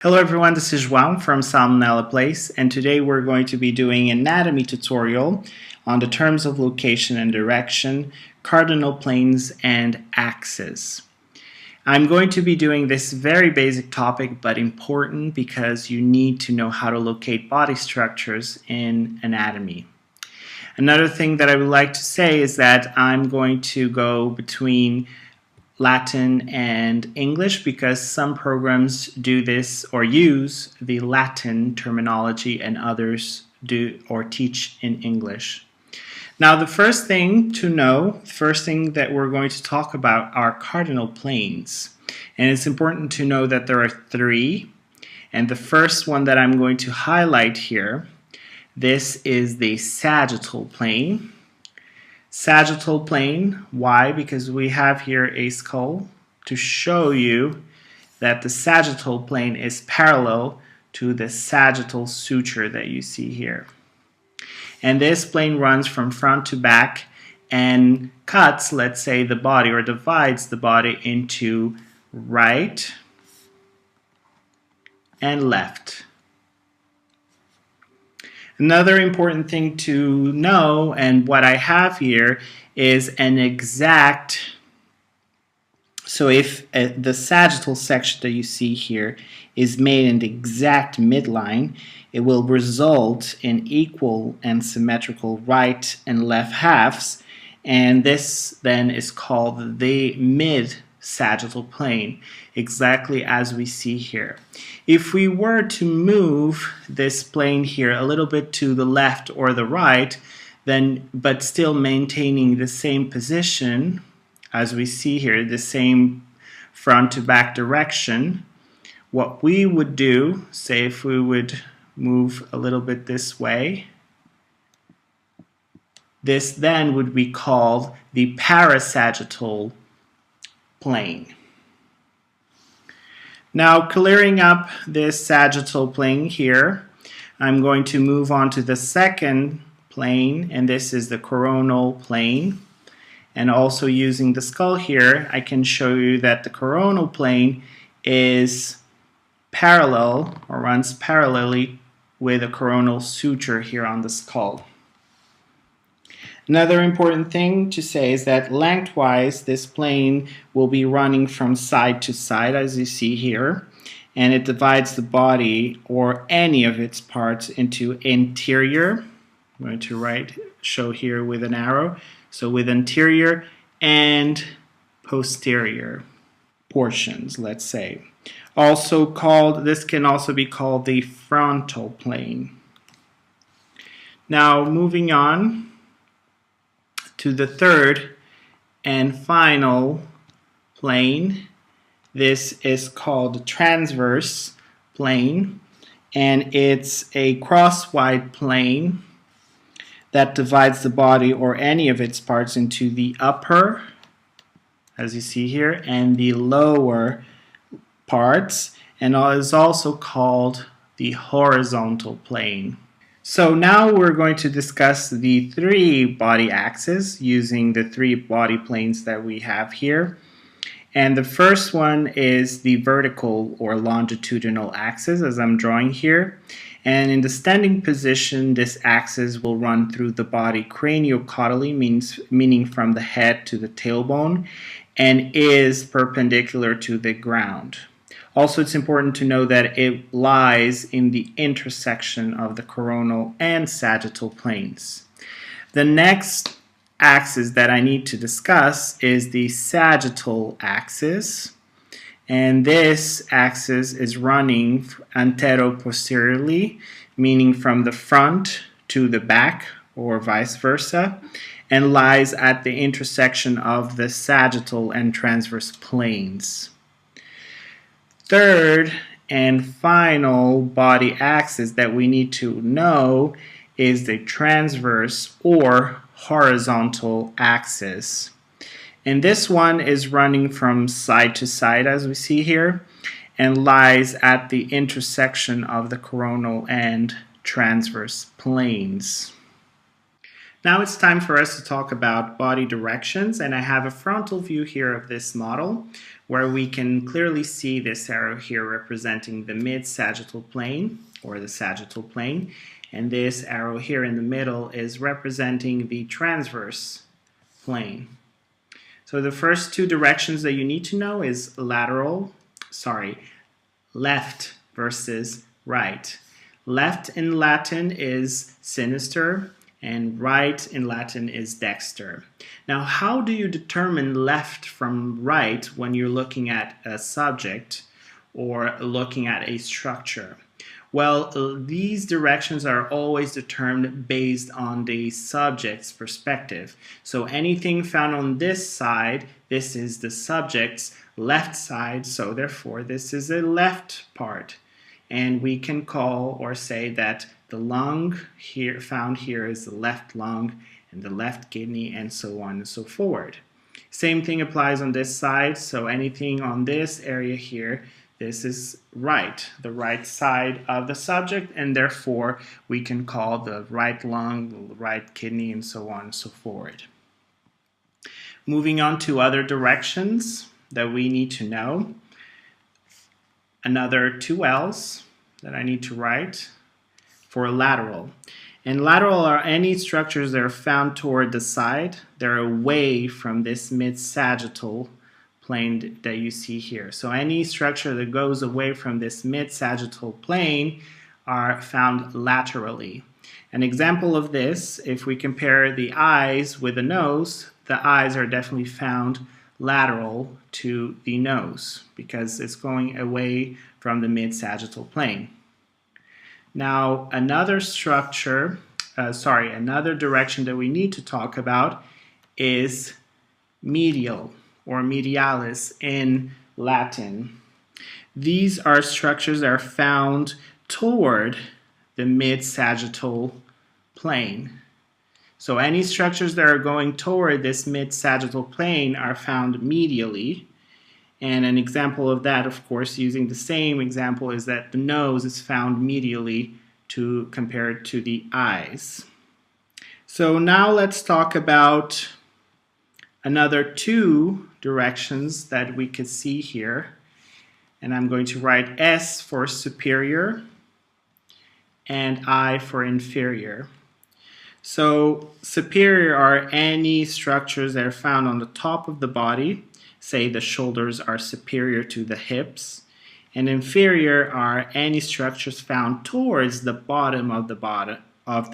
Hello everyone, this is João from Salmonella Place, and today we're going to be doing an anatomy tutorial on the terms of location and direction, cardinal planes, and axes. I'm going to be doing this very basic topic, but important because you need to know how to locate body structures in anatomy. Another thing that I would like to say is that I'm going to go between Latin and English because some programs do this or use the Latin terminology and others do or teach in English. Now the first thing to know, first thing that we're going to talk about are cardinal planes. And it's important to know that there are three. And the first one that I'm going to highlight here, this is the sagittal plane. Sagittal plane, why? Because we have here a skull to show you that the sagittal plane is parallel to the sagittal suture that you see here. And this plane runs from front to back and cuts, let's say, the body or divides the body into right and left. Another important thing to know, and what I have here, is an exact, so if the sagittal section that you see here is made in the exact midline, it will result in equal and symmetrical right and left halves, and this then is called the mid-sagittal plane, exactly as we see here. If we were to move this plane here a little bit to the left or the right, then but still maintaining the same position as we see here, the same front to back direction, what we would do, say if we would move a little bit this way, this then would be called the parasagittal plane. Now, clearing up this sagittal plane here, I'm going to move on to the second plane, and this is the coronal plane. And also using the skull here, I can show you that the coronal plane is parallel or runs parallelly with a coronal suture here on the skull. Another important thing to say is that lengthwise this plane will be running from side to side as you see here, and it divides the body or any of its parts into interior. I'm going to show here with an arrow, so with anterior and posterior portions, let's say. Also called, this can also be called the frontal plane. Now moving on to the third and final plane. This is called the transverse plane, and it's a crosswise plane that divides the body or any of its parts into the upper, as you see here, and the lower parts, and is also called the horizontal plane. So now we're going to discuss the three body axes using the three body planes that we have here. And the first one is the vertical or longitudinal axis, as I'm drawing here. And in the standing position, this axis will run through the body craniocaudally, meaning from the head to the tailbone, and is perpendicular to the ground. Also, it's important to know that it lies in the intersection of the coronal and sagittal planes. The next axis that I need to discuss is the sagittal axis, and this axis is running antero-posteriorly, meaning from the front to the back or vice versa, and lies at the intersection of the sagittal and transverse planes. Third and final body axis that we need to know is the transverse or horizontal axis. And this one is running from side to side as we see here and lies at the intersection of the coronal and transverse planes. Now it's time for us to talk about body directions, and I have a frontal view here of this model where we can clearly see this arrow here representing the mid-sagittal plane or the sagittal plane, and this arrow here in the middle is representing the transverse plane. So the first two directions that you need to know is left versus right. Left in Latin is sinister, and right in Latin is dexter. Now, how do you determine left from right when you're looking at a subject or looking at a structure? Well, these directions are always determined based on the subject's perspective. So anything found on this side, this is the subject's left side, so therefore this is a left part. And we can call or say that the lung here found here is the left lung and the left kidney, and so on and so forward. Same thing applies on this side, so anything on this area here, this is right, the right side of the subject, and therefore we can call the right lung, the right kidney, and so on and so forward. Moving on to other directions that we need to know. Another two L's that I need to write for lateral. And lateral are any structures that are found toward the side. They're away from this mid-sagittal plane that you see here. So any structure that goes away from this mid-sagittal plane are found laterally. An example of this, if we compare the eyes with the nose, the eyes are definitely found lateral to the nose because it's going away from the mid-sagittal plane. Now, another direction that we need to talk about is medial or medialis in Latin. These are structures that are found toward the mid-sagittal plane. So any structures that are going toward this mid-sagittal plane are found medially. And an example of that, of course, using the same example, is that the nose is found medially compared to the eyes. So now let's talk about another two directions that we could see here. And I'm going to write S for superior and I for inferior. So superior are any structures that are found on the top of the body. Say the shoulders are superior to the hips. And inferior are any structures found towards the bottom of the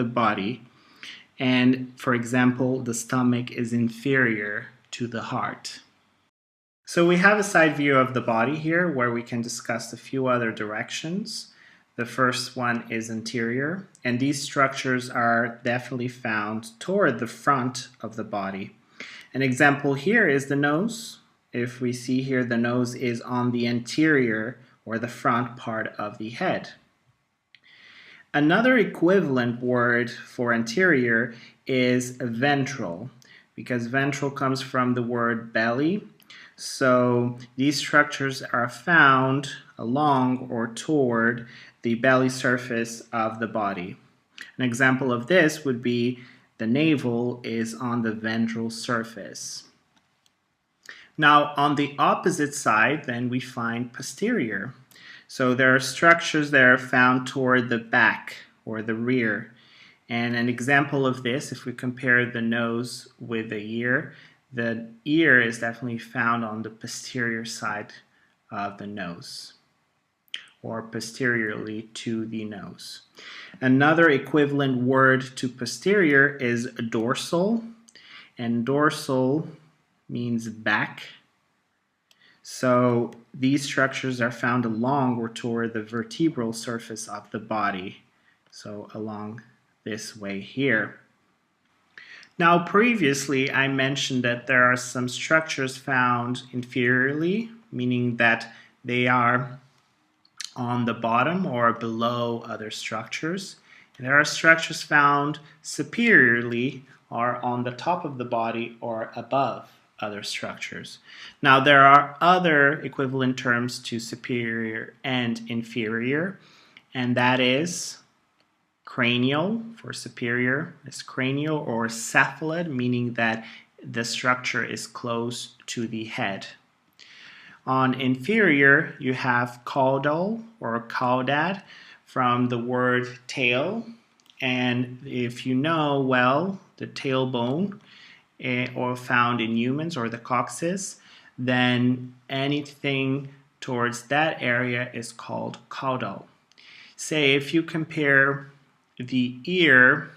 body. And for example, the stomach is inferior to the heart. So we have a side view of the body here where we can discuss a few other directions. The first one is anterior, and these structures are definitely found toward the front of the body. An example here is the nose. If we see here, the nose is on the anterior or the front part of the head. Another equivalent word for anterior is ventral, because ventral comes from the word belly. So these structures are found along or toward the belly surface of the body. An example of this would be the navel is on the ventral surface. Now on the opposite side, then we find posterior. So there are structures that are found toward the back or the rear. And an example of this, if we compare the nose with the ear is definitely found on the posterior side of the nose, or posteriorly to the nose. Another equivalent word to posterior is dorsal, and dorsal means back. So these structures are found along or toward the vertebral surface of the body, so along this way here. Now previously I mentioned that there are some structures found inferiorly, meaning that they are on the bottom or below other structures. And there are structures found superiorly or on the top of the body or above other structures. Now there are other equivalent terms to superior and inferior, and that is Cranial for superior is cranial, or cephalad, meaning that the structure is close to the head. On inferior, you have caudal or caudad from the word tail. And if you know well the tailbone, or found in humans, or the coccyx, then anything towards that area is called caudal. Say if you compare the ear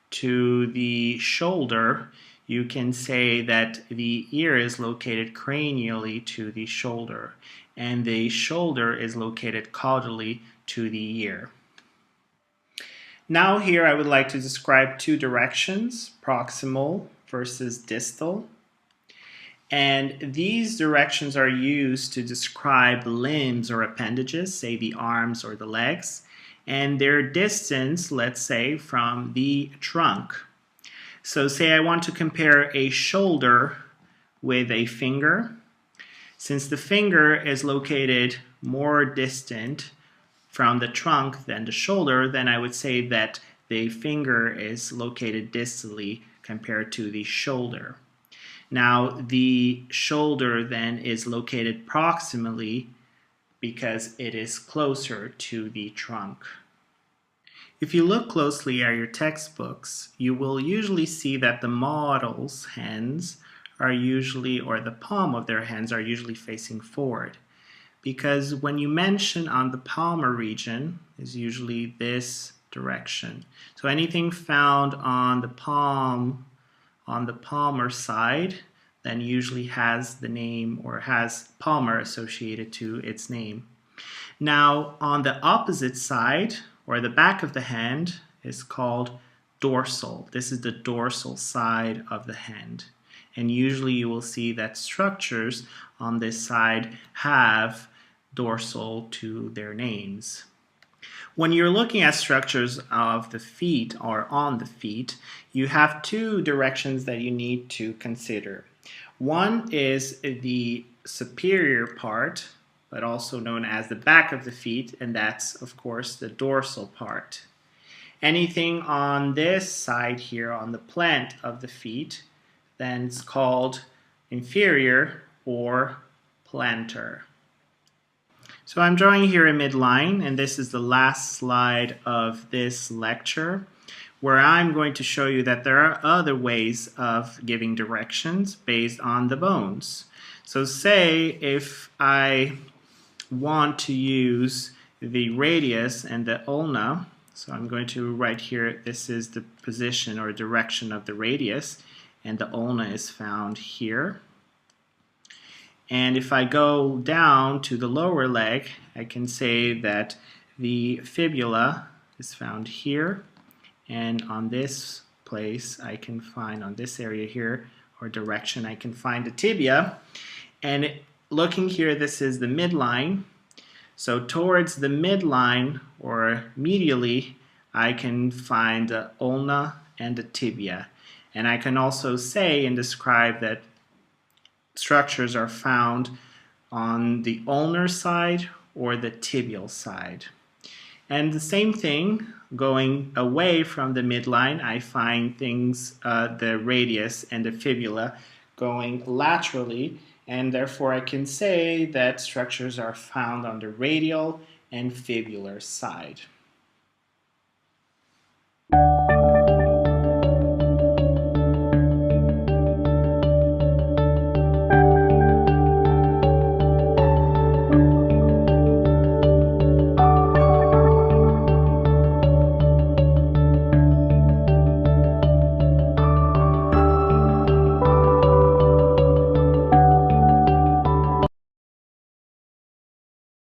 to the shoulder, you can say that the ear is located cranially to the shoulder, and the shoulder is located caudally to the ear. Now here I would like to describe two directions, proximal versus distal. And these directions are used to describe limbs or appendages, say the arms or the legs, and their distance, let's say, from the trunk. So say I want to compare a shoulder with a finger. Since the finger is located more distant from the trunk than the shoulder, then I would say that the finger is located distally compared to the shoulder. Now the shoulder then is located proximally because it is closer to the trunk. If you look closely at your textbooks, you will usually see that the model's hands are usually, or the palm of their hands are usually facing forward. Because when you mention on the palmar region is usually this direction. So anything found on the palmar side then usually has the name, or has palmar associated to its name. Now on the opposite side, or the back of the hand, is called dorsal. This is the dorsal side of the hand. And usually you will see that structures on this side have dorsal to their names. When you're looking at structures of the feet or on the feet, you have two directions that you need to consider. One is the superior part, but also known as the back of the feet, and that's of course the dorsal part. Anything on this side here, on the plant of the feet, then it's called inferior or plantar. So I'm drawing here a midline, and this is the last slide of this lecture, where I'm going to show you that there are other ways of giving directions based on the bones. So say if I want to use the radius and the ulna, so I'm going to write here, this is the position or direction of the radius, and the ulna is found here. And if I go down to the lower leg, I can say that the fibula is found here, and on this place I can find, on this area here or direction, I can find the tibia. And looking here, this is the midline. So towards the midline or medially, I can find the ulna and the tibia. And I can also say and describe that structures are found on the ulnar side or the tibial side. And the same thing, going away from the midline, I find things, the radius and the fibula, going laterally, and therefore I can say that structures are found on the radial and fibular side.